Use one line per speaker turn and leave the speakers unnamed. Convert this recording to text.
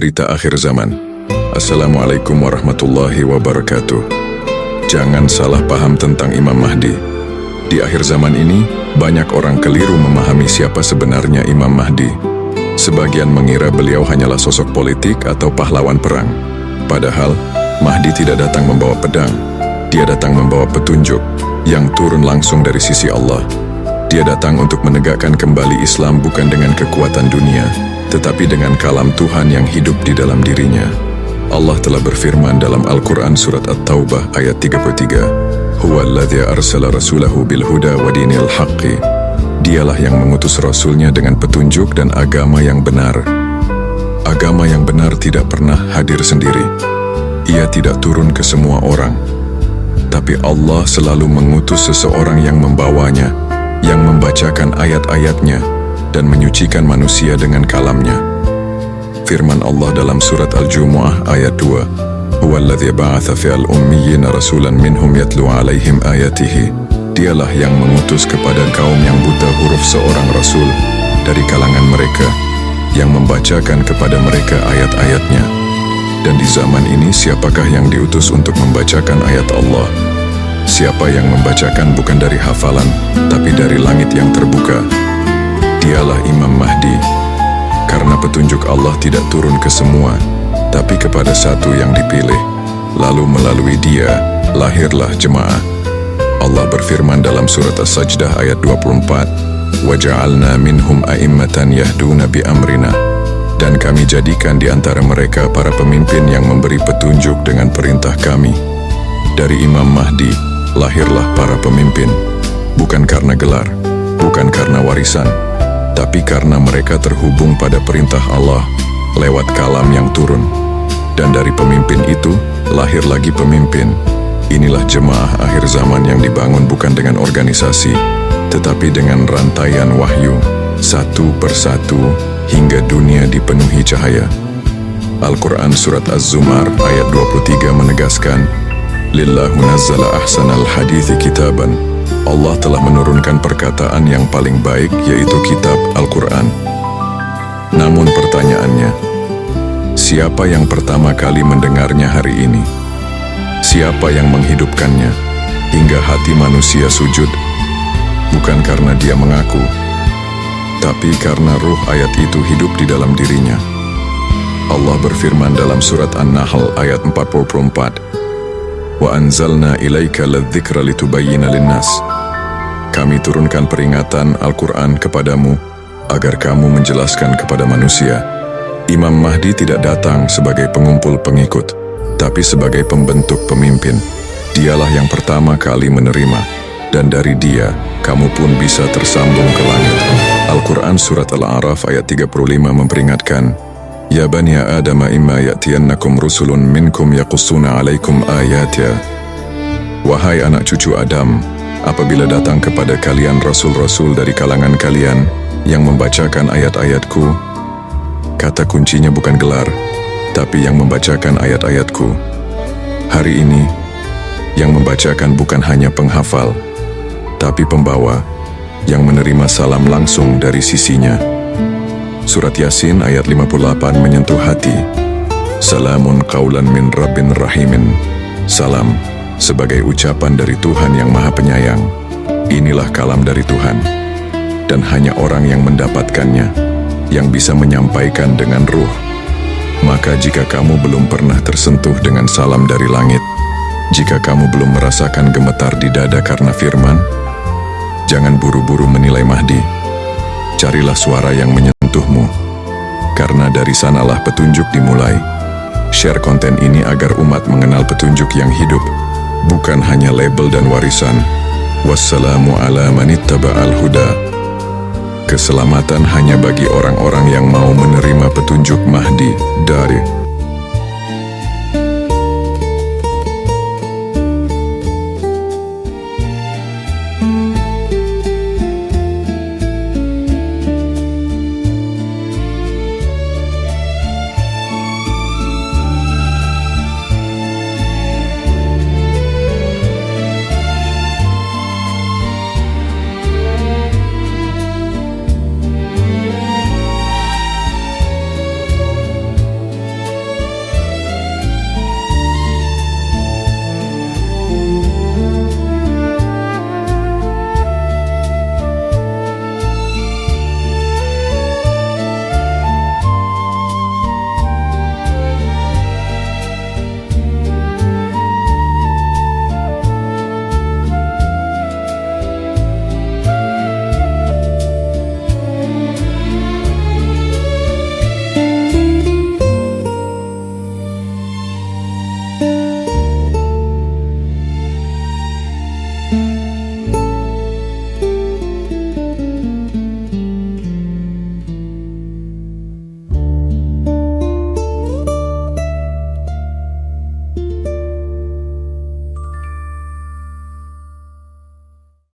berita akhir zaman. Assalamualaikum warahmatullahi wabarakatuh. Jangan salah paham tentang Imam Mahdi. Di akhir zaman ini, banyak orang keliru memahami siapa sebenarnya Imam Mahdi. Sebagian mengira beliau hanyalah sosok politik atau pahlawan perang. Padahal, Mahdi tidak datang membawa pedang. Dia datang membawa petunjuk yang turun langsung dari sisi Allah. Dia datang untuk menegakkan kembali Islam bukan dengan kekuatan dunia, tetapi dengan kalam Tuhan yang hidup di dalam dirinya. Allah telah berfirman dalam Al-Quran surat At-Taubah ayat 33, Huwallazi arsala rasulahu bilhuda wa dinil haqqi. Dialah yang mengutus Rasulnya dengan petunjuk dan agama yang benar. Agama yang benar tidak pernah hadir sendiri. Ia tidak turun ke semua orang. Tapi Allah selalu mengutus seseorang yang membawanya, yang membacakan ayat-ayatnya dan menyucikan manusia dengan kalamnya. Firman Allah dalam surat Al-Jumu'ah ayat 2, Huwallazi ba'atha fi'al ummiyina rasulan minhum yatlu alaihim ayatihi. Dialah yang mengutus kepada kaum yang buta huruf seorang rasul dari kalangan mereka, yang membacakan kepada mereka ayat-ayatnya. Dan di zaman ini siapakah yang diutus untuk membacakan ayat Allah? Siapa yang membacakan bukan dari hafalan, tapi dari langit yang terbuka. Dialah Imam Mahdi. Karena petunjuk Allah tidak turun ke semua, tapi kepada satu yang dipilih. Lalu melalui dia, lahirlah jemaah. Allah berfirman dalam surat As-Sajdah ayat 24, وَجَعَلْنَا مِنْهُمْ أَئِمَّةً يَهْدُونَ بِأَمْرِنَا. Dan kami jadikan di antara mereka para pemimpin yang memberi petunjuk dengan perintah kami. Dari Imam Mahdi, lahirlah para pemimpin, bukan karena gelar, bukan karena warisan, tapi karena mereka terhubung pada perintah Allah lewat kalam yang turun. Dan dari pemimpin itu, lahir lagi pemimpin. Inilah jemaah akhir zaman yang dibangun bukan dengan organisasi, tetapi dengan rantaian wahyu, satu persatu, hingga dunia dipenuhi cahaya. Al-Quran surat Az-Zumar ayat 23 menegaskan, Lillahu nazzala ahsanal hadithi kitaban. Allah telah menurunkan perkataan yang paling baik, yaitu kitab Al-Quran. Namun pertanyaannya, siapa yang pertama kali mendengarnya hari ini? Siapa yang menghidupkannya hingga hati manusia sujud? Bukan karena dia mengaku, tapi karena ruh ayat itu hidup di dalam dirinya. Allah berfirman dalam surat An-Nahl ayat 44, Wa anzalna ilaika ladzikra litubayyina linnas. Kami turunkan peringatan Al-Quran kepadamu agar kamu menjelaskan kepada manusia. Imam Mahdi tidak datang sebagai pengumpul pengikut, tapi sebagai pembentuk pemimpin. Dialah yang pertama kali menerima, dan dari dia kamu pun bisa tersambung ke langit. Al-Quran surat Al-A'raf ayat 35 memperingatkan, Ya bani Adam imma ya'tiyannakum rusulun minkum yaqussuna alaikum ayatya. Wahai anak cucu Adam, apabila datang kepada kalian rasul-rasul dari kalangan kalian yang membacakan ayat-ayatku, kata kuncinya bukan gelar, tapi yang membacakan ayat-ayatku. Hari ini, yang membacakan bukan hanya penghafal, tapi pembawa yang menerima salam langsung dari sisinya. Surat Yasin ayat 58 menyentuh hati. Salamun qaulan min rabbin rahimin. Salam sebagai ucapan dari Tuhan yang Maha Penyayang. Inilah kalam dari Tuhan, dan hanya orang yang mendapatkannya yang bisa menyampaikan dengan ruh. Maka jika kamu belum pernah tersentuh dengan salam dari langit, jika kamu belum merasakan gemetar di dada karena firman, jangan buru-buru menilai Mahdi. Carilah suara yang menyentuhmu, karena dari sanalah petunjuk dimulai. Share konten ini agar umat mengenal petunjuk yang hidup, bukan hanya label dan warisan. Wassalamu ala manittaba'al huda. Keselamatan hanya bagi orang-orang yang mau menerima petunjuk Mahdi dari